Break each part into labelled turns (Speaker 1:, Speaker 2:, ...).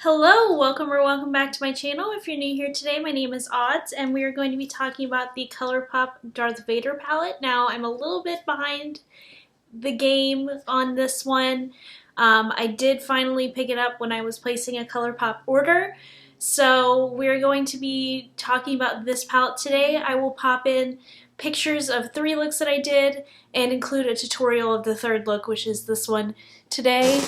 Speaker 1: Hello, welcome back to my channel. If you're new here today, my name is Odds, and we are going to be talking about the Colourpop Darth Vader palette. Now, I'm a little bit behind the game on this one. I did finally pick it up when I was placing a Colourpop order, so we're going to be talking about this palette today. I will pop in pictures of 3 looks that I did and include a tutorial of the 3rd look, which is this one today.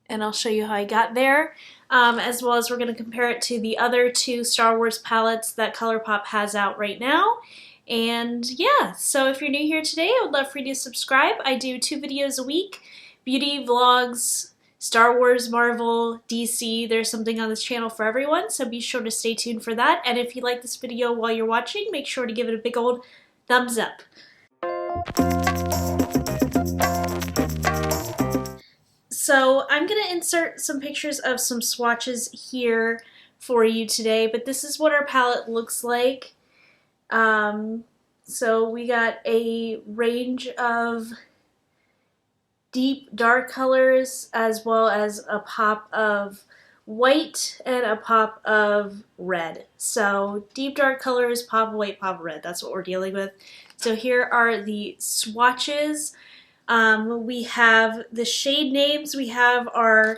Speaker 1: And I'll show you how I got there, as well as we're going to compare it to the other 2 Star Wars palettes that Colourpop has out right now. And yeah, so if you're new here today, I would love for you to subscribe. I do 2 videos a week, beauty, vlogs, Star Wars, Marvel, DC. There's something on this channel for everyone, so be sure to stay tuned for that. And if you like this video while you're watching, make sure to give it a big old thumbs up. So I'm going to insert some pictures of some swatches here for you today, but this is what our palette looks like. So we got a range of deep dark colors as well as a pop of white and a pop of red. So deep dark colors, pop of white, pop of red, that's what we're dealing with. So here are the swatches. We have the shade names. We have our,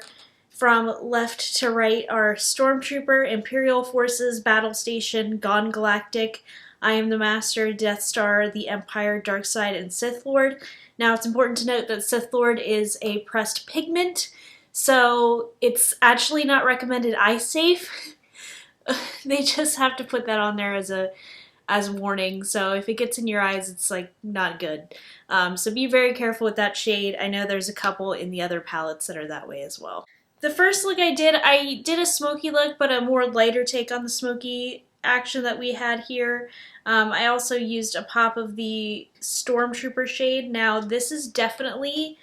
Speaker 1: from left to right, our Stormtrooper, Imperial Forces, Battle Station, Gone Galactic, I Am the Master, Death Star, the Empire, Dark Side, and Sith Lord. Now it's important to note that Sith Lord is a pressed pigment, so it's actually not recommended eye safe. They just have to put that on there as a warning, so if it gets in your eyes, it's like not good. So be very careful with that shade. I know there's a couple in the other palettes that are that way as well. The first look I did a smoky look, but a more lighter take on the smoky action that we had here. I also used a pop of the Stormtrooper shade. Now this is definitely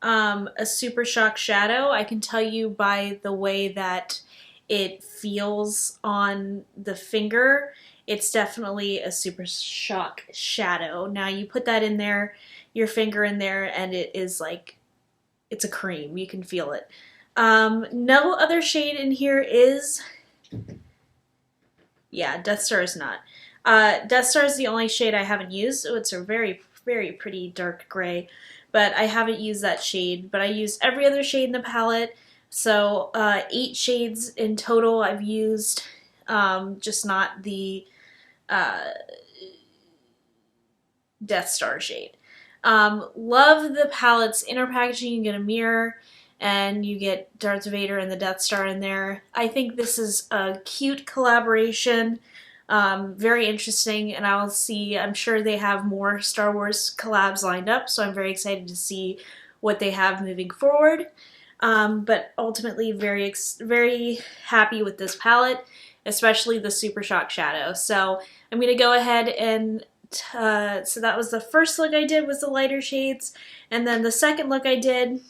Speaker 1: a Super Shock shadow. I can tell you by the way that it feels on the finger. It's definitely a Super Shock shadow. Now you put that in there, your finger in there, and it is like, it's a cream. You can feel it. No other shade in here is, yeah, Death Star is not. Death Star is the only shade I haven't used. So it's a very, very pretty dark gray, but I haven't used that shade. But I used every other shade in the palette. So 8 shades in total I've used, just not the Death Star shade. Love the palette's inner packaging. You get a mirror and you get Darth Vader and the Death Star in there. I think this is a cute collaboration, very interesting, and I will see, I'm sure they have more Star Wars collabs lined up, so I'm very excited to see what they have moving forward. But ultimately very happy with this palette, especially the Super Shock shadow. So I'm going to go ahead and, so that was the first look I did, was the lighter shades, and then the second look I did,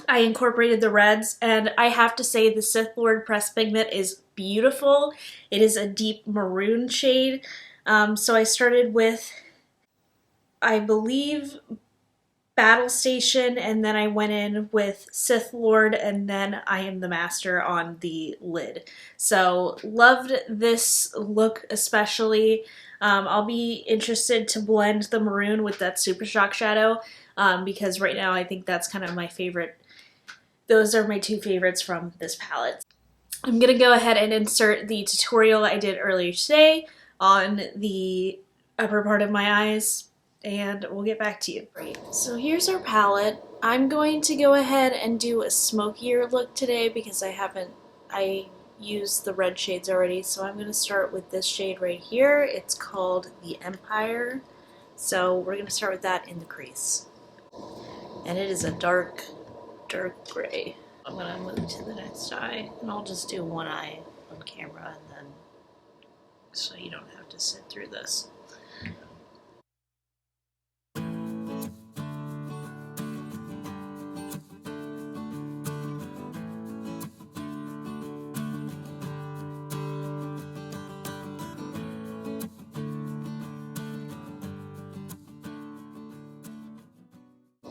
Speaker 1: I incorporated the reds, and I have to say the Sith Lord pressed pigment is beautiful. It is a deep maroon shade. So I started with, I believe, Battle Station, and then I went in with Sith Lord, and then I Am the Master on the lid. So loved this look especially. I'll be interested to blend the maroon with that Super Shock shadow, because right now I think that's kind of my favorite. Those are my 2 favorites from this palette. I'm going to go ahead and insert the tutorial I did earlier today on the upper part of my eyes, and we'll get back to you. Great. So here's our palette. I'm going to go ahead and do a smokier look today because I used the red shades already, so I'm going to start with this shade right here. It's called the Empire, so we're going to start with that in the crease. And it is a dark gray. I'm going to move to the next eye, and I'll just do one eye on camera, and then so you don't have to sit through this.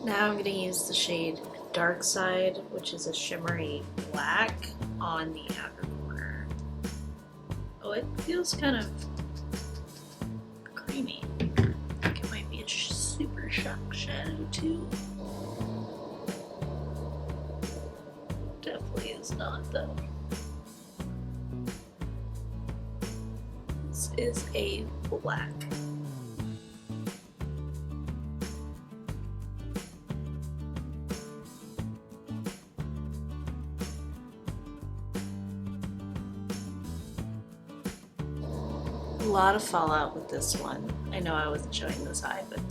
Speaker 1: Now I'm going to use the shade dark side, which is a shimmery black, on the outer corner. Oh, it feels kind of creamy. I think it might be a super shock shadow too. Definitely is not though. This is a black. A lot of fallout with this one. I know I wasn't showing this eye, but